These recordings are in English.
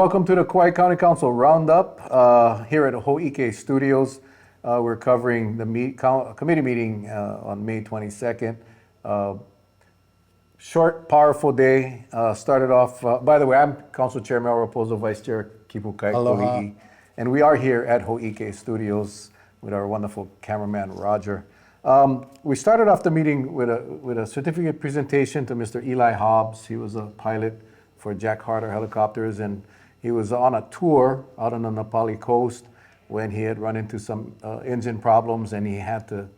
welcome to the Kauai County Council Roundup here at Ho'ike Studios. We're covering the committee meeting on May 22nd. Short, powerful day. Started off, by the way, I'm Council Chair Mel Rapozo, Vice Chair Kipukai, Kualii, and we are here at Ho'ike Studios with our wonderful cameraman, Roger. We started off the meeting with a certificate presentation to Mr. Eli Hobbs. He was a pilot for Jack Harder helicopters, and he was on a tour out on the Nepali coast when he had run into some engine problems, and he had to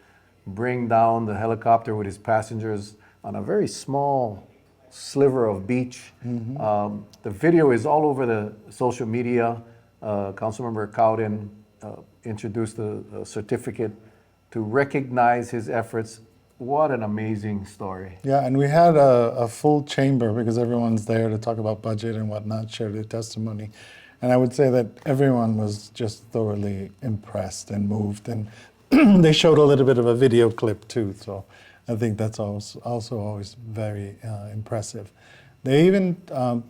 bring down the helicopter with his passengers on a very small sliver of beach. Mm-hmm. The video is all over the social media. Councilmember Cowden introduced a certificate to recognize his efforts. What an amazing story. Yeah, and we had a full chamber because everyone's there to talk about budget and whatnot, share their testimony. And I would say that everyone was just thoroughly impressed and moved. And they showed a little bit of a video clip too. So I think that's also always very impressive. They even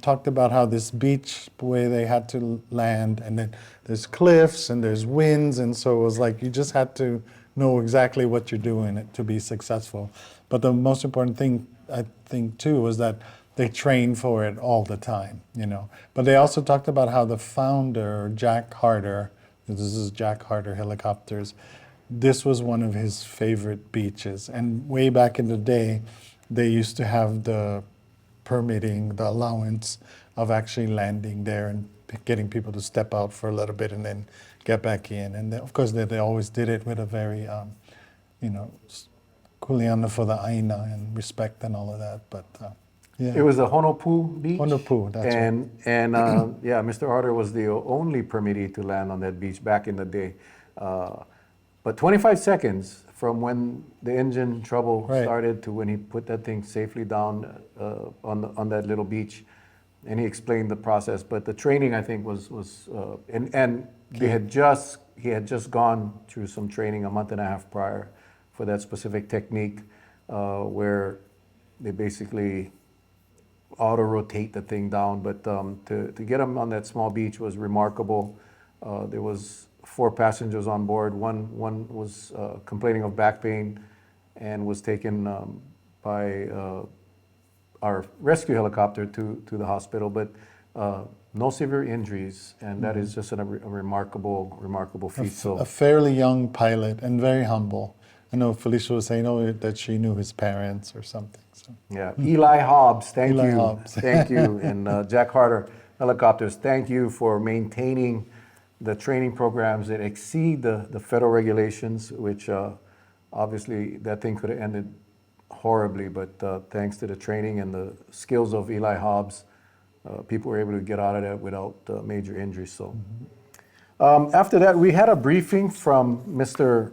talked about how this beach, the way they had to land, and then there's cliffs and there's winds. And so it was like you just had to know exactly what you're doing to be successful. But the most important thing, I think, too, was that they train for it all the time, you know. But they also talked about how the founder, Jack Harder, this is Jack Harder Helicopters, this was one of his favorite beaches. And way back in the day, they used to have the permitting, the allowance of actually landing there and getting people to step out for a little bit and then get back in. And of course, they always did it with a very, kuleana for the aina and respect and all of that. But yeah. It was a Honopu beach. Honopu, that's right. And yeah, Mr. Harder was the only permittee to land on that beach back in the day. But 25 seconds from when the engine trouble started to when he put that thing safely down on that little beach, and he explained the process. But the training, I think, was and he had just gone through some training a month and a half prior for that specific technique, where they basically auto-rotate the thing down. But to get him on that small beach was remarkable. There was 4 passengers on board. One was complaining of back pain and was taken by our rescue helicopter to the hospital, but no severe injuries, and that is just a remarkable feat. A fairly young pilot and very humble. I know Felicia was saying that she knew his parents or something. So. Yeah, Eli Hobbs, thank Eli you, Hobbs. thank you, and Jack Harder Helicopters, thank you for maintaining the training programs that exceed the federal regulations, which obviously that thing could have ended horribly, but thanks to the training and the skills of Eli Hobbs, people were able to get out of that without major injuries. So after that, we had a briefing from Mr.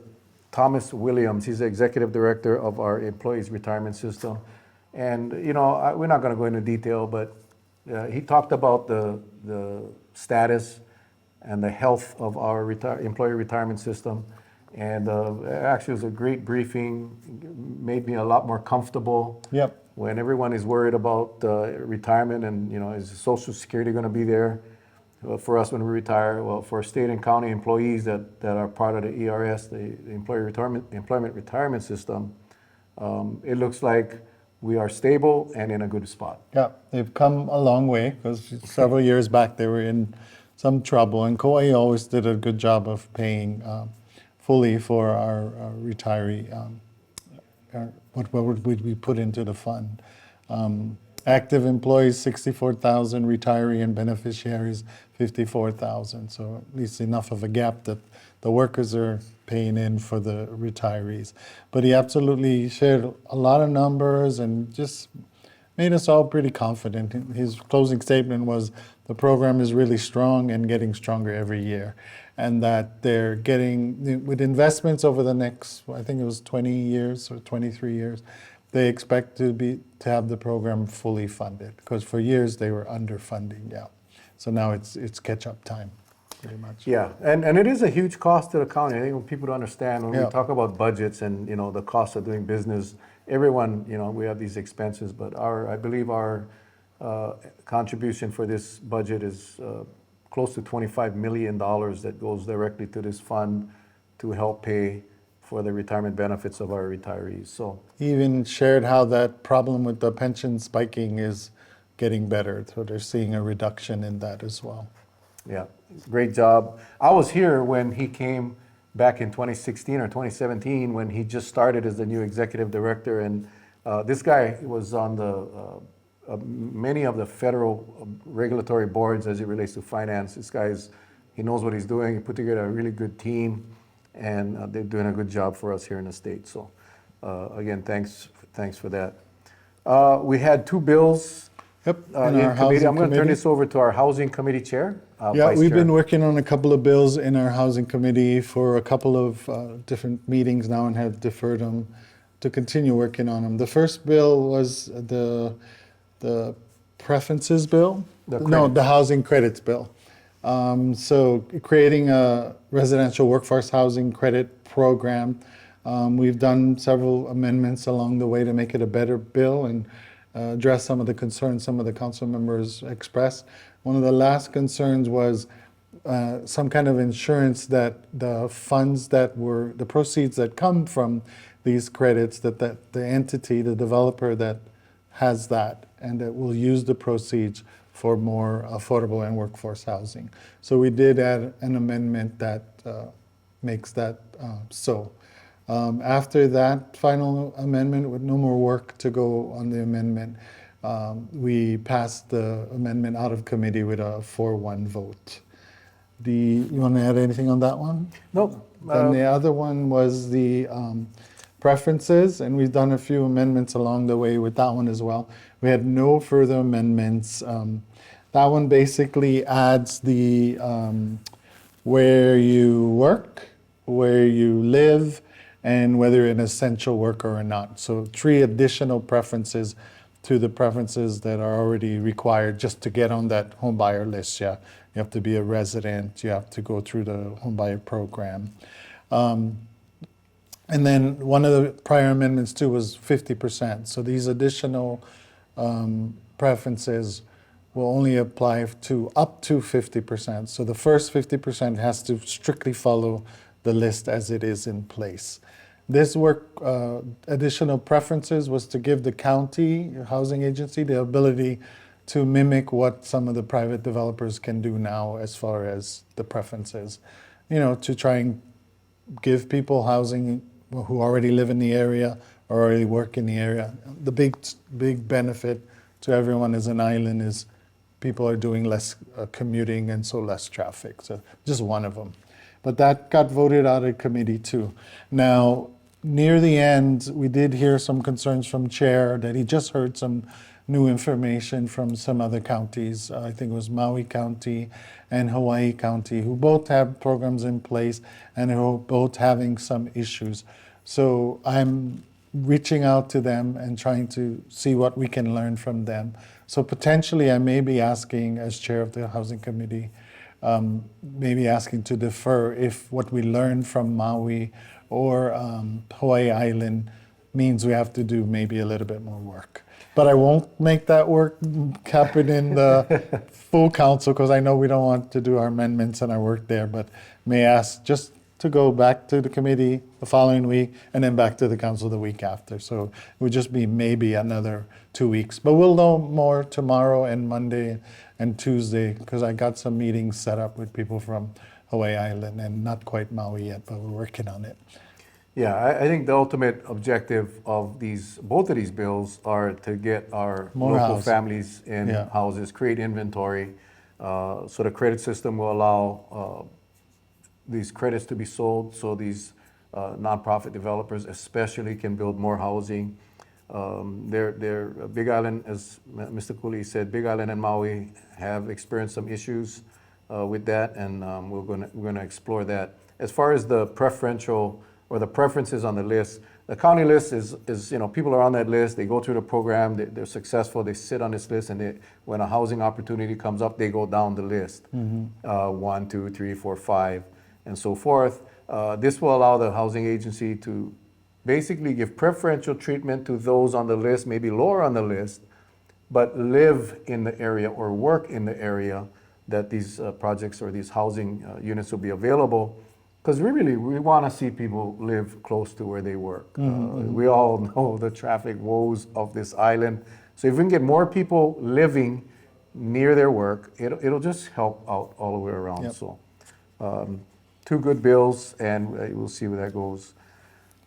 Thomas Williams. He's the executive director of our employees retirement system. And we're not going to go into detail, but he talked about the status and the health of our employee retirement system. And actually, it was a great briefing. Made me a lot more comfortable. Yep. When everyone is worried about retirement and is Social Security going to be there for us when we retire? Well, for state and county employees that are part of the ERS, the Employment Retirement System, it looks like we are stable and in a good spot. Yeah, they've come a long way because several years back they were in some trouble, and Kauai always did a good job of paying fully for our retiree, what would we put into the fund. Active employees, 64,000, retiree and beneficiaries, 54,000. So at least enough of a gap that the workers are paying in for the retirees. But he absolutely shared a lot of numbers and just made us all pretty confident. His closing statement was the program is really strong and getting stronger every year. And that they're getting, with investments over the next, I think it was 20 years or 23 years, they expect to have the program fully funded, because for years they were underfunding. Yeah, so now it's catch-up time, pretty much. Yeah, and it is a huge cost to the county. I think when people don't understand, when we talk about budgets and the cost of doing business, everyone we have these expenses, but I believe our contribution for this budget is close to $25 million that goes directly to this fund to help pay for the retirement benefits of our retirees. So He even shared how that problem with the pension spiking is getting better. So they're seeing a reduction in that as well. yeah, great job. I was here when he came back in 2016 or 2017 when he just started as the new executive director, and this guy was on the many of the federal regulatory boards as it relates to finance. This guy he knows what he's doing. He put together a really good team, and they're doing a good job for us here in the state. So again, thanks for that. We had two bills. Yep, In committee. housing I'm going to turn committee. this over to our housing committee chair. Yeah, Vice we've Chair. been working on a couple of bills in our housing committee for a couple of different meetings now and have deferred them to continue working on them. The first bill was the preferences bill. The No, credits. the housing credits bill. So creating a residential workforce housing credit program. We've done several amendments along the way to make it a better bill and address some of the concerns some of the council members expressed. One of the last concerns was some kind of insurance that the funds the proceeds that come from these credits, that the entity, the developer that has that, and that will use the proceeds for more affordable and workforce housing. So we did add an amendment that makes that so. After that final amendment, with no more work to go on the amendment, we passed the amendment out of committee with a 4-1 vote. You want to add anything on that one? Nope. Then the other one was the preferences, and we've done a few amendments along the way with that one as well. We had no further amendments. That one basically adds the where you work, where you live, and whether you're an essential worker or not. So 3 additional preferences to the preferences that are already required just to get on that home buyer list. Yeah, you have to be a resident, you have to go through the home buyer program. And then one of the prior amendments too was 50%. So these additional preferences will only apply to up to 50%. So the first 50% has to strictly follow the list as it is in place. This work, additional preferences, was to give the county housing agency the ability to mimic what some of the private developers can do now as far as the preferences. To try and give people housing who already live in the area or already work in the area. The big benefit to everyone as an island is people are doing less commuting and so less traffic. So just one of them. But that got voted out of committee too. Now, near the end, we did hear some concerns from Chair that he just heard some new information from some other counties. I think it was Maui County and Hawaii County, who both have programs in place and who are both having some issues. So I'm reaching out to them and trying to see what we can learn from them. So potentially I may be asking, as chair of the housing committee, maybe asking to defer if what we learned from Maui or Hawaii Island means we have to do maybe a little bit more work. But I won't make that work happen in the full council because I know we don't want to do our amendments and our work there, but may ask just to go back to the committee the following week and then back to the council the week after. So it would just be maybe another 2 weeks. But we'll know more tomorrow and Monday and Tuesday because I got some meetings set up with people from Hawaii Island and not quite Maui yet, but we're working on it. Yeah, I think the ultimate objective of both of these bills are to get our More local housing. families in Yeah. houses, create inventory, so the credit system will allow these credits to be sold, so these nonprofit developers especially can build more housing. They're Big Island, as Mr. Kualii said, Big Island and Maui have experienced some issues with that, and we're gonna explore that. As far as the preferential or the preferences on the list, the county list is people are on that list, they go through the program, they're successful, they sit on this list, and when a housing opportunity comes up, they go down the list. 1, 2, 3, 4, 5, and so forth. This will allow the housing agency to basically give preferential treatment to those on the list, maybe lower on the list, but live in the area or work in the area that these projects or these housing units will be available. Because we want to see people live close to where they work. We all know the traffic woes of this island. So if we can get more people living near their work, it'll just help out all the way around. Yep. So two good bills, and we'll see where that goes.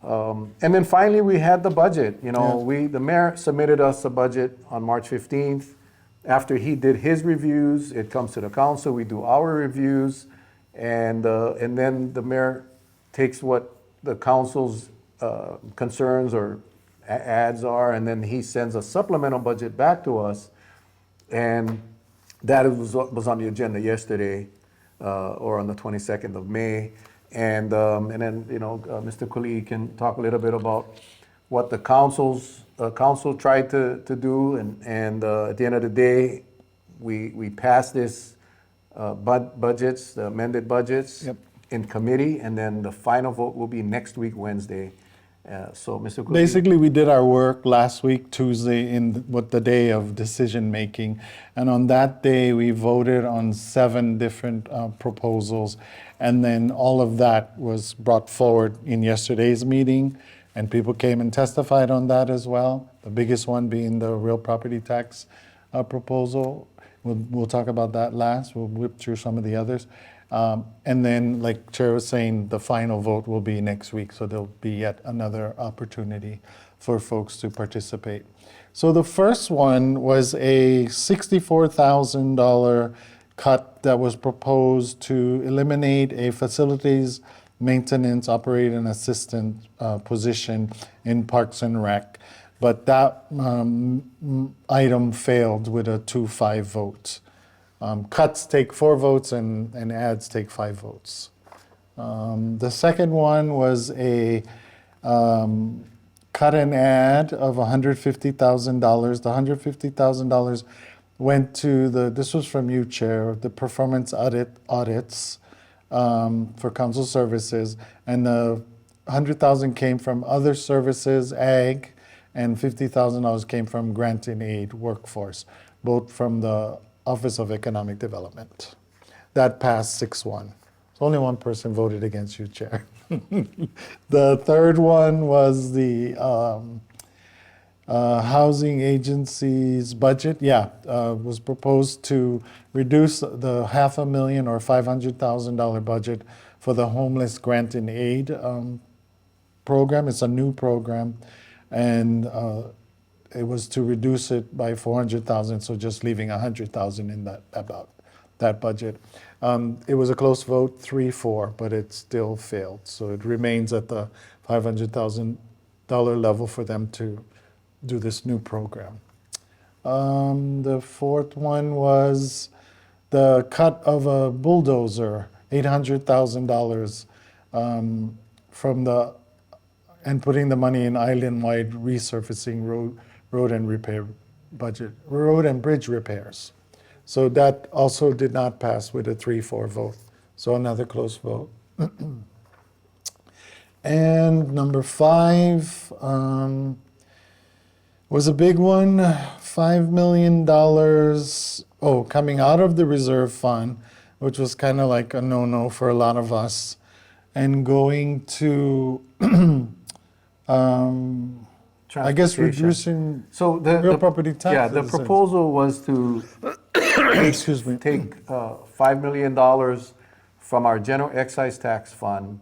And then finally, we had the budget. The mayor submitted us a budget on March 15th. After he did his reviews, it comes to the council. We do our reviews. And then the mayor takes what the council's concerns or ads are, and then he sends a supplemental budget back to us. And that was on the agenda yesterday, or on the 22nd of May. And then Mr. Kualii can talk a little bit about what the council tried to do, and at the end of the day, we passed this. Budgets, the amended budgets. Yep. In committee, and then the final vote will be next week, Wednesday. So, Mr. Kualii. Basically, we did our work last week, Tuesday, the day of decision making. And on that day, we voted on 7 different proposals. And then all of that was brought forward in yesterday's meeting. And people came and testified on that as well. The biggest one being the real property tax proposal. We'll talk about that last. We'll whip through some of the others. And then, like Chair was saying, the final vote will be next week. So there'll be yet another opportunity for folks to participate. So the first one was a $64,000 cut that was proposed to eliminate a facilities maintenance operating assistant position in Parks and Rec. But that item failed with a 2-5 vote. Cuts take 4 votes and adds take 5 votes. The second one was a cut and add of $150,000. The $150,000 went to this was from you, Chair, the performance audits for council services. And the $100,000 came from other services, ag, and $50,000 came from grant and aid workforce, both from the Office of Economic Development. That passed 6-1. So only one person voted against you, Chair. The third one was the housing agency's budget. Was proposed to reduce the $500,000 or $500,000 budget for the homeless grant and aid program. It's a new program. And it was to reduce it by $400,000, so just leaving $100,000 in that budget. It was a close vote, 3-4, but it still failed. So it remains at the $500,000 level for them to do this new program. The fourth one was the cut of a bulldozer, $800,000 from the and putting the money in island-wide resurfacing road and bridge repairs. So that also did not pass with a 3-4 vote. So another close vote. And number 5 was a big one, $5 million, coming out of the reserve fund, which was kind of like a no-no for a lot of us, and going to I guess reducing real property taxes. Yeah, the proposal was to excuse me. take $5 million from our general excise tax fund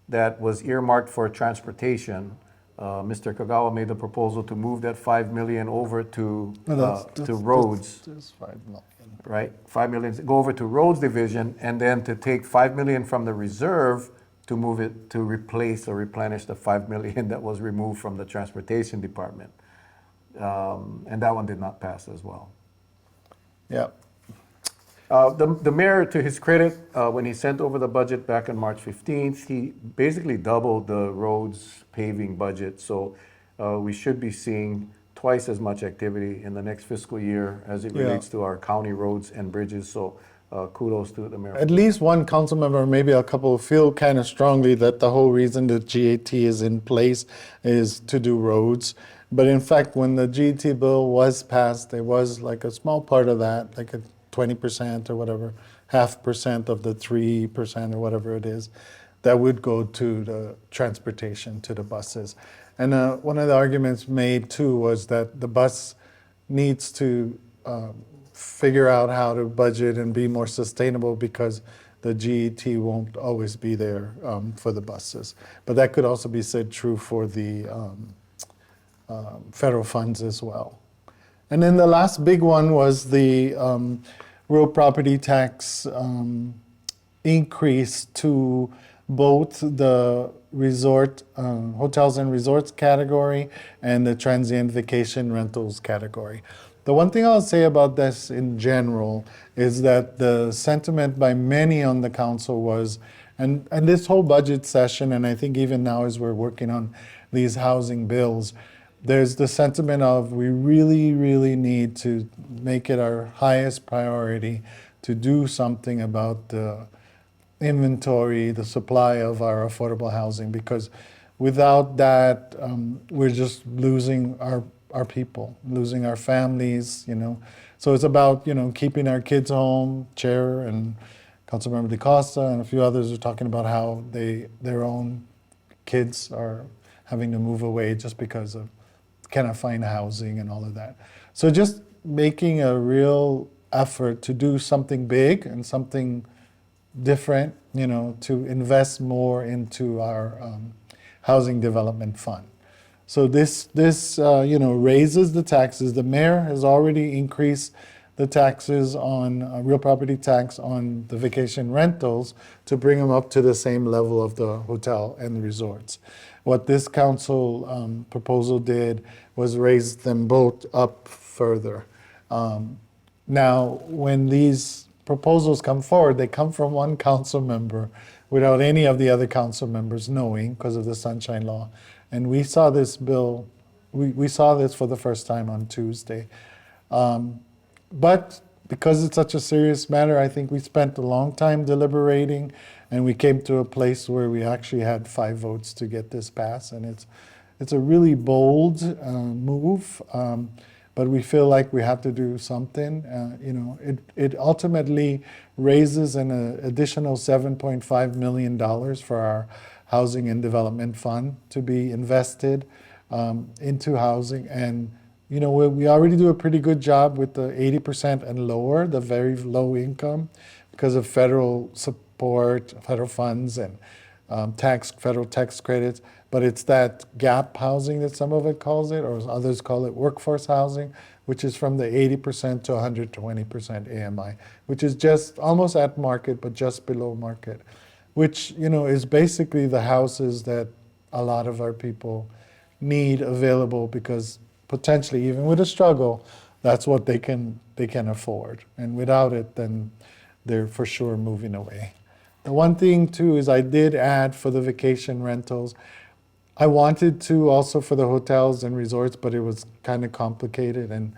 that was earmarked for transportation. Mr. Kagawa made the proposal to move that $5 million over to roads. That's $5 million. Right, $5 million, go over to roads division, and then to take $5 million from the reserve to move it to replace or replenish the $5 million that was removed from the transportation department. And that one did not pass as well. Yeah. The mayor, to his credit, when he sent over the budget back on March 15th, he basically doubled the roads paving budget. So we should be seeing twice as much activity in the next fiscal year as it relates to our county roads and bridges. So kudos to the mayor. At least one council member, maybe a couple, feel kind of strongly that the whole reason the GAT is in place is to do roads. But in fact, when the GT bill was passed, there was like a small part of that, like a 20% or whatever, 0.5% of the 3% or whatever it is, that would go to the transportation, to the buses. And one of the arguments made too was that the bus needs to figure out how to budget and be more sustainable because the GET won't always be there for the buses. But that could also be said true for the federal funds as well. And then the last big one was the real property tax increase to both the resort, hotels and resorts category and the transient vacation rentals category. The one thing I'll say about this in general is that the sentiment by many on the council was, and this whole budget session, and I think even now as we're working on these housing bills, there's the sentiment of we really, really need to make it our highest priority to do something about the inventory, the supply of our affordable housing, because without that, we're just losing our people, losing our families, you know. So it's about, you know, keeping our kids home. Chair and Councilmember DeCosta and a few others are talking about how their own kids are having to move away just because of cannot find housing and all of that. So just making a real effort to do something big and something different, you know, to invest more into our housing development fund. So this you know, raises the taxes. The mayor has already increased the taxes on real property tax on the vacation rentals to bring them up to the same level of the hotel and the resorts. What this council proposal did was raise them both up further. Now, when these proposals come forward, they come from one council member without any of the other council members knowing because of the Sunshine Law. And we saw this bill, we saw this for the first time on Tuesday. But because it's such a serious matter, I think we spent a long time deliberating and we came to a place where we actually had 5 votes to get this passed. And it's a really bold move, but we feel like we have to do something. You know, it ultimately raises an additional $7.5 million for our Housing and Development Fund to be invested into housing. And, you know, we already do a pretty good job with the 80% and lower, the very low income, because of federal support, federal funds, and federal tax credits. But it's that gap housing that some of it calls it, or others call it workforce housing, which is from the 80% to 120% AMI, which is just almost at market, but just below market, which, you know, is basically the houses that a lot of our people need available because potentially, even with a struggle, that's what they can afford. And without it, then they're for sure moving away. The one thing too is I did add for the vacation rentals. I wanted to also for the hotels and resorts, but it was kind of complicated and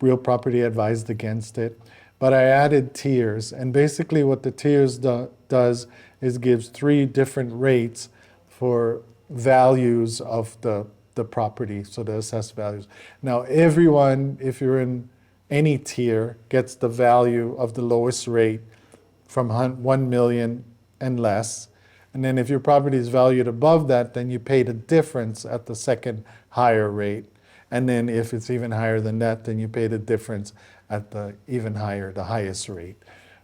Real Property advised against it. But I added tiers, and basically what the tiers does is gives 3 different rates for values of the property, so the assessed values. Now everyone, if you're in any tier, gets the value of the lowest rate from 1 million and less. And then if your property is valued above that, then you pay the difference at the second higher rate. And then if it's even higher than that, then you pay the difference at the even higher, the highest rate.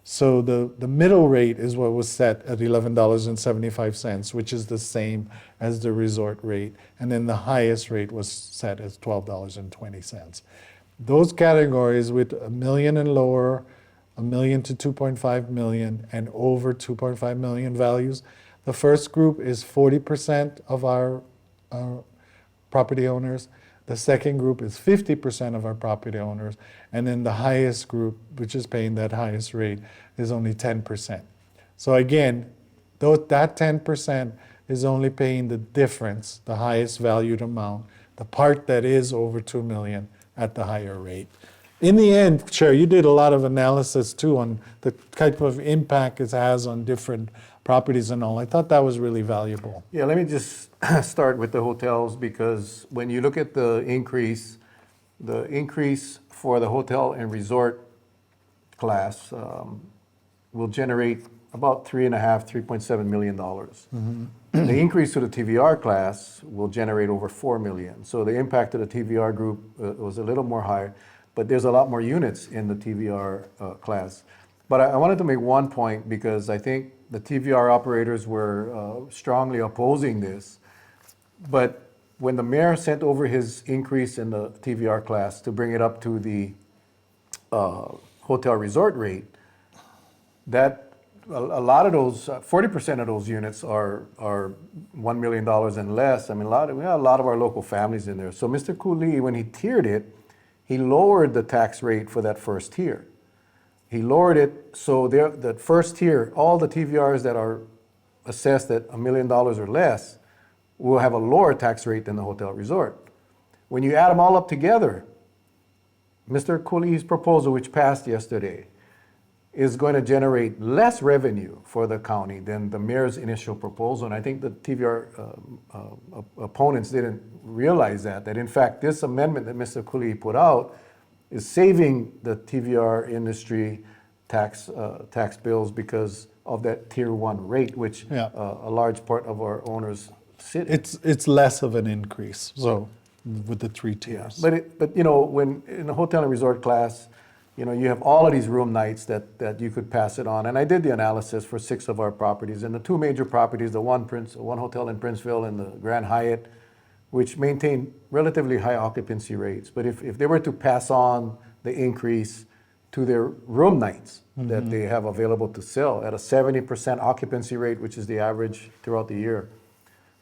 So the middle rate is what was set at $11.75, which is the same as the resort rate. And then the highest rate was set as $12.20. Those categories with $1 million and lower, $1 million to $2.5 million, and over $2.5 million values, the first group is 40% of our property owners. The second group is 50% of our property owners. And then the highest group, which is paying that highest rate, is only 10%. So again, that 10% is only paying the difference, the highest valued amount, the part that is over $2 million at the higher rate. In the end, Chair, you did a lot of analysis too on the type of impact it has on different properties and all. I thought that was really valuable. Yeah, let me just start with the hotels, because when you look at the increase for the hotel and resort class will generate about $3.7 million. The increase to the TVR class will generate over $4 million. So the impact to the TVR group was a little more higher, but there's a lot more units in the TVR class. But I wanted to make one point, because I think the TVR operators were strongly opposing this. But when the mayor sent over his increase in the TVR class to bring it up to the hotel resort rate, that a lot of those, 40% of those units are $1 million and less. I mean, we have a lot of our local families in there. So Mr. Kualii, when he tiered it, he lowered the tax rate for that first tier. He lowered it so that first tier, all the TVRs that are assessed at $1 million or less will have a lower tax rate than the hotel resort. When you add them all up together, Mr. Kualii's proposal, which passed yesterday, is going to generate less revenue for the county than the mayor's initial proposal. And I think the TVR opponents didn't realize that in fact, this amendment that Mr. Kualii put out is saving the TVR industry tax bills because of that tier 1 rate, which a large part of our owners sit. It's less of an increase, so with the 3 tiers. Yeah. But when in the hotel and resort class, you have all of these room nights that you could pass it on. And I did the analysis for 6 of our properties. And the 2 major properties, the one hotel in Princeville and the Grand Hyatt, which maintain relatively high occupancy rates. But if they were to pass on the increase to their room nights that they have available to sell at a 70% occupancy rate, which is the average throughout the year,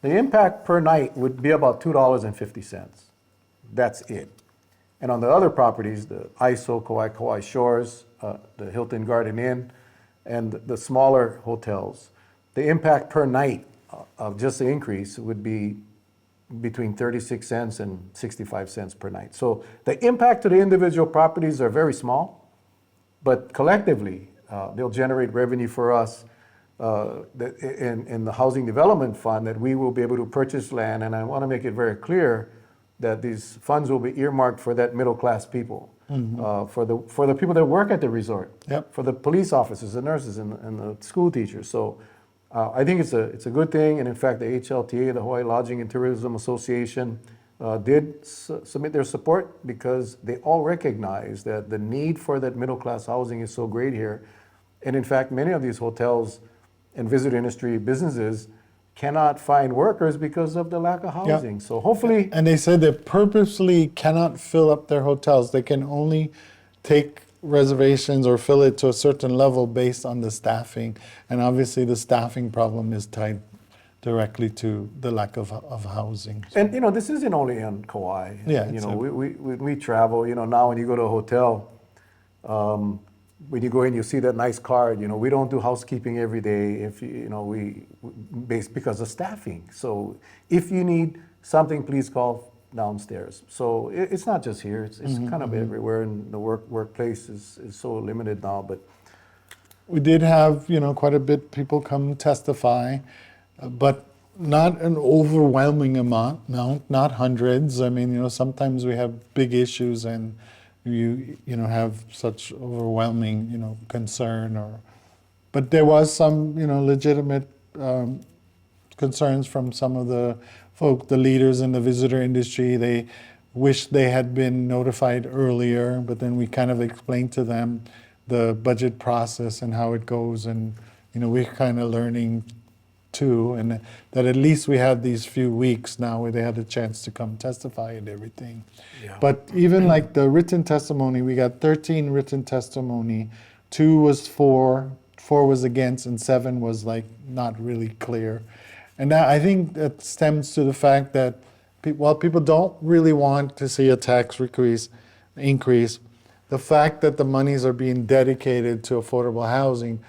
the impact per night would be about $2.50. That's it. And on the other properties, the ISO, Kauai Shores, the Hilton Garden Inn, and the smaller hotels, the impact per night of just the increase would be between 36 cents and 65 cents per night. So the impact to the individual properties are very small, but collectively, they'll generate revenue for us in the Housing Development Fund, that we will be able to purchase land. And I want to make it very clear that these funds will be earmarked for that middle class people, for the people that work at the resort, for the police officers, the nurses, and the school teachers. So I think it's a good thing. And in fact, the HLTA, the Hawaii Lodging and Tourism Association, did submit their support, because they all recognize that the need for that middle class housing is so great here. And in fact, many of these hotels and visitor industry businesses cannot find workers because of the lack of housing. So hopefully... And they said they purposely cannot fill up their hotels. They can only take reservations or fill it to a certain level based on the staffing. And obviously the staffing problem is tied directly to the lack of housing. And this isn't only on Kauai. Yeah, we travel. Now when you go to a hotel, when you go in, you see that nice card. We don't do housekeeping every day because of staffing. So if you need something, please call downstairs. So it's not just here. It's kind of everywhere, and the workplace is so limited now. But we did have quite a bit people come testify, but not an overwhelming amount. Not hundreds. I mean, sometimes we have big issues and you have such overwhelming concern, but there was some legitimate concerns from some of the the leaders in the visitor industry. They wish they had been notified earlier, but then we kind of explained to them the budget process and how it goes, and we're kind of learning too, and that at least we had these few weeks now where they had a chance to come testify and everything. Yeah. But even like the written testimony, we got 13 written testimony, 2 was for, 4 was against, and 7 was like not really clear. And that, I think that stems to the fact that while people don't really want to see a tax increase, the fact that the monies are being dedicated to affordable housing,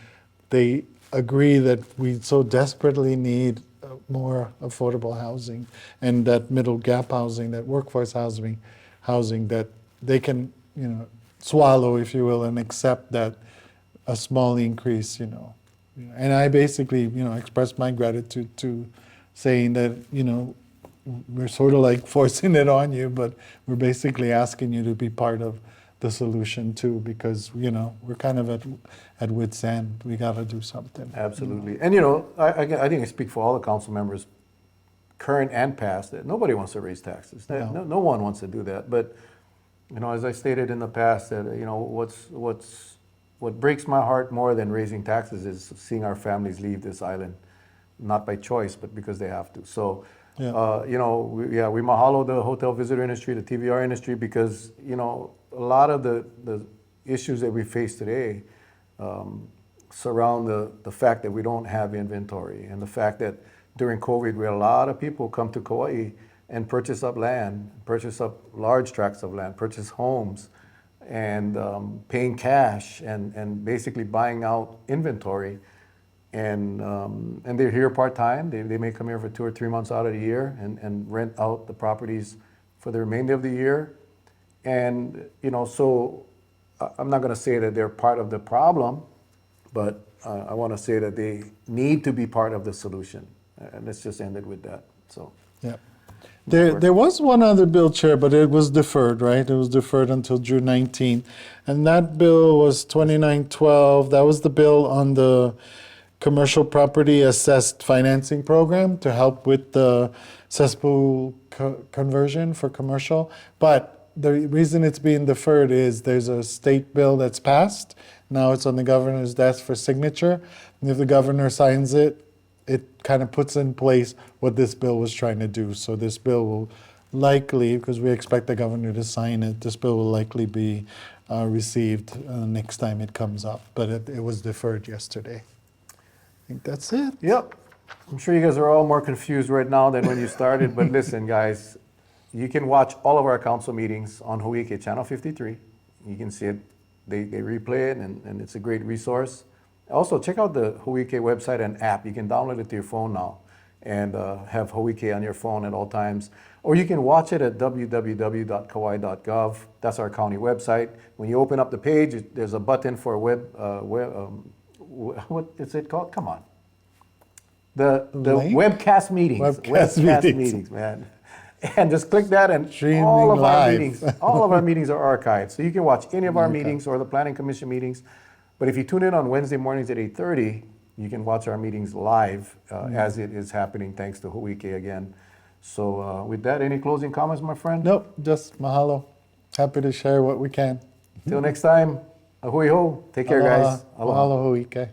they agree that we so desperately need more affordable housing, and that middle gap housing, that workforce housing that they can swallow, if you will, and accept that a small increase And I basically, expressed my gratitude to saying that, we're sort of like forcing it on you, but we're basically asking you to be part of the solution too, because, we're kind of at wit's end. We got to do something. Absolutely. And, I think I speak for all the council members, current and past, that nobody wants to raise taxes. No one wants to do that. But, as I stated in the past, that, what breaks my heart more than raising taxes is seeing our families leave this island, not by choice, but because they have to. So, we mahalo the hotel visitor industry, the TVR industry, because, a lot of the issues that we face today surround the fact that we don't have inventory, and the fact that during COVID, we had a lot of people come to Kauai and purchase up land, purchase up large tracts of land, purchase homes, and paying cash and basically buying out inventory. And they're here part-time. They may come here for 2 or 3 months out of the year and rent out the properties for the remainder of the year. And, so I'm not going to say that they're part of the problem, but I want to say that they need to be part of the solution. And let's just end it with that. So, yeah. There was one other bill, Chair, but it was deferred, right? It was deferred until June 19th. And that bill was 2912. That was the bill on the commercial property assessed financing program to help with the cesspool conversion for commercial. But the reason it's being deferred is there's a state bill that's passed. Now it's on the governor's desk for signature. And if the governor signs it, it kind of puts in place what this bill was trying to do. So this bill will likely, because we expect the governor to sign it, this bill will likely be received next time it comes up. But it was deferred yesterday. I think that's it. Yep. I'm sure you guys are all more confused right now than when you started. But listen, guys, you can watch all of our council meetings on Huike Channel 53. You can see it. They replay it, and it's a great resource. Also, check out the Huike website and app. You can download it to your phone now and have Huike on your phone at all times. Or you can watch it at www.kauai.gov. That's our county website. When you open up the page, there's a button for what is it called? Come on. The webcast meetings. Webcast meetings, man. And just click that, and all of our meetings are archived. So you can watch any of our meetings or the Planning Commission meetings. But if you tune in on Wednesday mornings at 8:30, you can watch our meetings live as it is happening, thanks to Huike again. So with that, any closing comments, my friend? Nope, just mahalo. Happy to share what we can. Till next time, ahui ho. Take care, guys. Mahalo Huike.